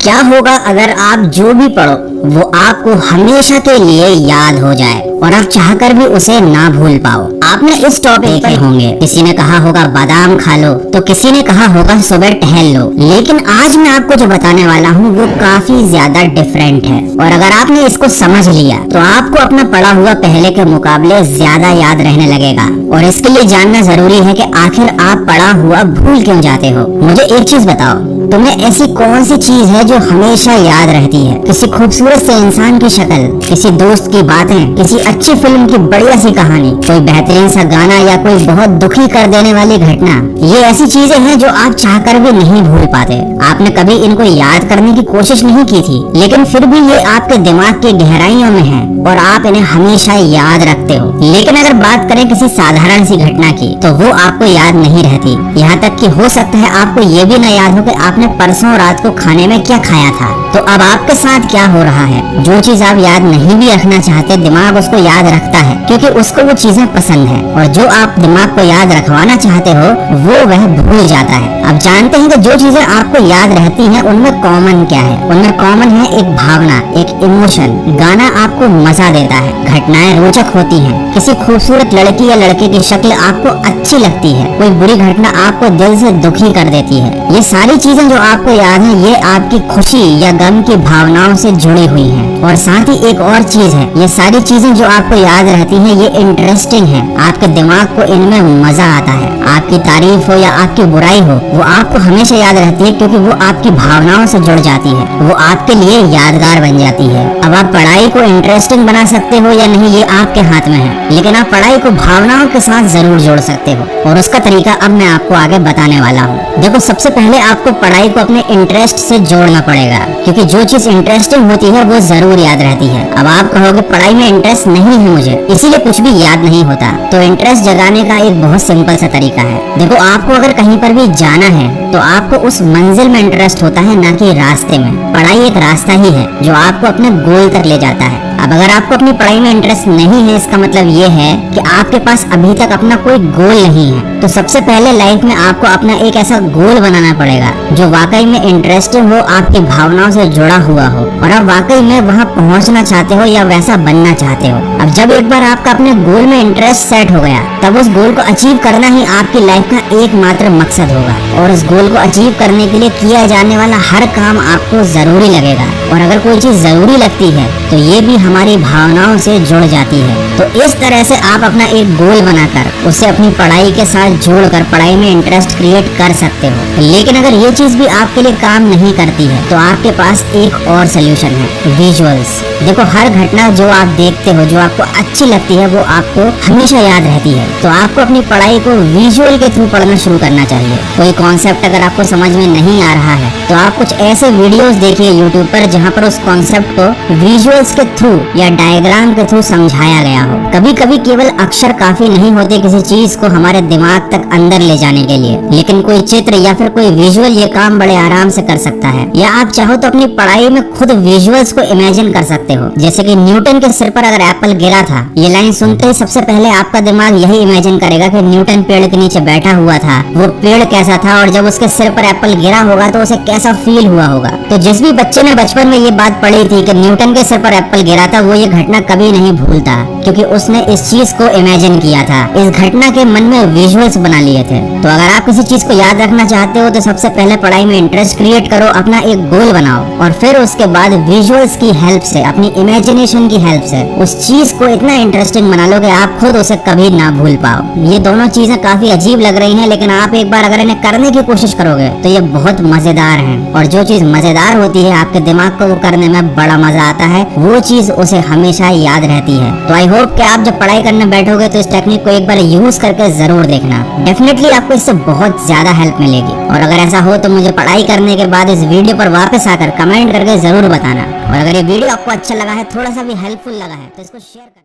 क्या होगा अगर आप जो भी पढ़ो वो आपको हमेशा के लिए याद हो जाए और आप चाहकर भी उसे ना भूल पाओ। आपने इस टॉपिक देखे होंगे, किसी ने कहा होगा बादाम खा लो तो किसी ने कहा होगा सुबह टहल लो, लेकिन आज मैं आपको जो बताने वाला हूँ वो काफी ज्यादा डिफरेंट है। और अगर आपने इसको समझ लिया तो आपको अपना पढ़ा हुआ पहले के मुकाबले ज्यादा याद रहने लगेगा। और इसके लिए जानना जरूरी है कि आखिर आप पढ़ा हुआ भूल क्यों जाते हो। मुझे एक चीज बताओ, तुम्हें ऐसी कौन सी चीज है जो हमेशा याद रहती है? किसी खूबसूरत से इंसान की शक्ल, किसी दोस्त की बातें, किसी अच्छी फिल्म की बढ़िया सी कहानी, कोई बेहतरीन सा गाना या कोई बहुत दुखी कर देने वाली घटना। ये ऐसी चीजें हैं जो आप चाहकर भी नहीं भूल पाते। आपने कभी इनको याद करने की कोशिश नहीं की थी, लेकिन फिर भी ये आपके दिमाग की गहराइयों में है और आप इन्हें हमेशा याद रखते हो। लेकिन अगर बात करें किसी साधारण सी घटना की तो वो आपको याद नहीं रहती। यहाँ तक कि हो सकता है आपको ये भी न याद हो कि आपने परसों रात को खाने में क्या खाया था। तो अब आपके साथ क्या हो रहा है? जो चीज आप याद नहीं भी रखना चाहते, दिमाग उसको याद रखता है क्योंकि उसको वो चीजें पसंद है, और जो आप दिमाग को याद रखवाना चाहते हो वो वह भूल जाता है। अब जानते हैं कि जो चीजें आपको याद रहती हैं उनमें कॉमन क्या है? उनमें कॉमन है एक भावना, एक इमोशन। गाना आपको मजा देता है, घटनाएं रोचक होती हैं, किसी खूबसूरत लड़की या लड़के की शक्ल आपको अच्छी लगती है, कोई बुरी घटना आपको दिल से दुखी कर देती है। ये सारी चीजें जो आपको याद है ये आपकी खुशी या गम की भावनाओं से जुड़ी हुई हैं। और साथ ही एक और चीज है, ये सारी चीजें जो आपको याद रहती हैं ये इंटरेस्टिंग है। आपके दिमाग को इनमें मजा आता है। आपकी तारीफ हो या आपकी बुराई हो वो आपको हमेशा याद रहती है क्योंकि वो आपकी भावनाओं से जुड़ जाती है, वो आपके लिए यादगार बन जाती है। अब आप पढ़ाई को इंटरेस्टिंग बना सकते हो या नहीं ये आपके हाथ में है, लेकिन आप पढ़ाई को भावनाओं के साथ जरूर जोड़ सकते हो। और उसका तरीका अब मैं आपको आगे बताने वाला हूँ। देखो, सबसे पहले आपको पढ़ाई को अपने इंटरेस्ट से जोड़ना पड़ेगा, क्योंकि जो चीज इंटरेस्टिंग होती है वो जरूर याद रहती है। अब आप कहोगे पढ़ाई में इंटरेस्ट नहीं है मुझे, इसीलिए कुछ भी याद नहीं होता। तो इंटरेस्ट जगाने का एक बहुत सिंपल सा तरीका है। देखो, आपको अगर कहीं पर भी जाना है तो आपको उस मंजिल में इंटरेस्ट होता है, ना कि रास्ते में। पढ़ाई एक रास्ता ही है जो आपको अपने गोल तक ले जाता है। अब अगर आपको अपनी पढ़ाई में इंटरेस्ट नहीं है, इसका मतलब ये है कि आपके पास अभी तक अपना कोई गोल नहीं है। तो सबसे पहले लाइफ में आपको अपना एक ऐसा गोल बनाना पड़ेगा जो वाकई में इंटरेस्टिंग हो, आपकी भावनाओं से जुड़ा हुआ हो और आप वाकई में वहाँ पहुँचना चाहते हो या वैसा बनना चाहते हो। अब जब एक बार आपका अपने गोल में इंटरेस्ट सेट हो गया तब उस गोल को अचीव करना ही आपकी लाइफ का एकमात्र मकसद होगा। और उस गोल को अचीव करने के लिए किया जाने वाला हर काम आपको जरूरी लगेगा। और अगर कोई चीज जरूरी लगती है तो ये भी हमारी भावनाओं से जुड़ जाती है। तो इस तरह से आप अपना एक गोल बनाकर उसे अपनी पढ़ाई के साथ जोड़कर पढ़ाई में इंटरेस्ट क्रिएट कर सकते हो। लेकिन अगर ये चीज भी आपके लिए काम नहीं करती है तो आपके पास एक और सोल्यूशन है, विजुअल्स। देखो, हर घटना जो आप देखते हो, जो आपको अच्छी लगती है वो आपको हमेशा याद रहती है। तो आपको अपनी पढ़ाई को विजुअल के थ्रू पढ़ना शुरू करना चाहिए। कोई कॉन्सेप्ट अगर आपको समझ में नहीं आ रहा है तो आप कुछ ऐसे वीडियोस देखिए यूट्यूब पर जहाँ पर उस कॉन्सेप्ट को विजुअल्स के थ्रू या डायग्राम के थ्रू समझाया गया हो। कभी कभी केवल अक्षर काफी नहीं होते किसी चीज को हमारे दिमाग तक अंदर ले जाने के लिए, लेकिन कोई चित्र या फिर कोई विजुअल ये काम बड़े आराम से कर सकता है। या आप चाहो तो अपनी पढ़ाई में खुद विजुअल्स को इमेजिन कर सकते हो। जैसे कि न्यूटन के सिर पर अगर एप्पल गिरा था, ये लाइन सुनते ही सबसे पहले आपका दिमाग यही इमेजिन करेगा कि न्यूटन पेड़ के नीचे बैठा हुआ था, वो पेड़ कैसा था और जब उसके सिर पर एप्पल गिरा होगा तो उसे कैसा फील हुआ होगा। तो जिस भी बच्चे ने बचपन में ये बात पढ़ी थी कि न्यूटन के सिर पर एप्पल गिरा था, वो ये घटना कभी नहीं भूलता क्योंकि उसने इस चीज को इमेजिन किया था, इस घटना के मन में विजुअल्स बना लिए थे। तो अगर आप किसी चीज को याद रखना चाहते हो तो सबसे पहले पढ़ाई में इंटरेस्ट क्रिएट करो, अपना एक गोल बनाओ और फिर उसके बाद विजुअल्स की हेल्प से, अपनी इमेजिनेशन की हेल्प से उस चीज को इतना इंटरेस्टिंग बना लो कि आप खुद उसे कभी ना भूल पाओ। ये दोनों चीजें काफी अजीब लग रही हैं, लेकिन आप एक बार अगर इन्हें करने की कोशिश करोगे तो ये बहुत मजेदार है। और जो चीज मजेदार होती है आपके दिमाग को वो करने में बड़ा मजा आता है, वो चीज उसे हमेशा याद रहती है। तो आई होप कि आप जब पढ़ाई करने बैठोगे तो इस टेक्निक को एक बार यूज करके जरूर देखना। डेफिनेटली आपको इससे बहुत ज्यादा हेल्प मिलेगी। और अगर ऐसा हो तो मुझे पढ़ाई करने के बाद इस वीडियो पर वापस आकर कमेंट करके जरूर बताना। और अगर ये वीडियो आपको अच्छा लगा है, थोड़ा सा भी हेल्पफुल लगा है तो इसको शेयर कर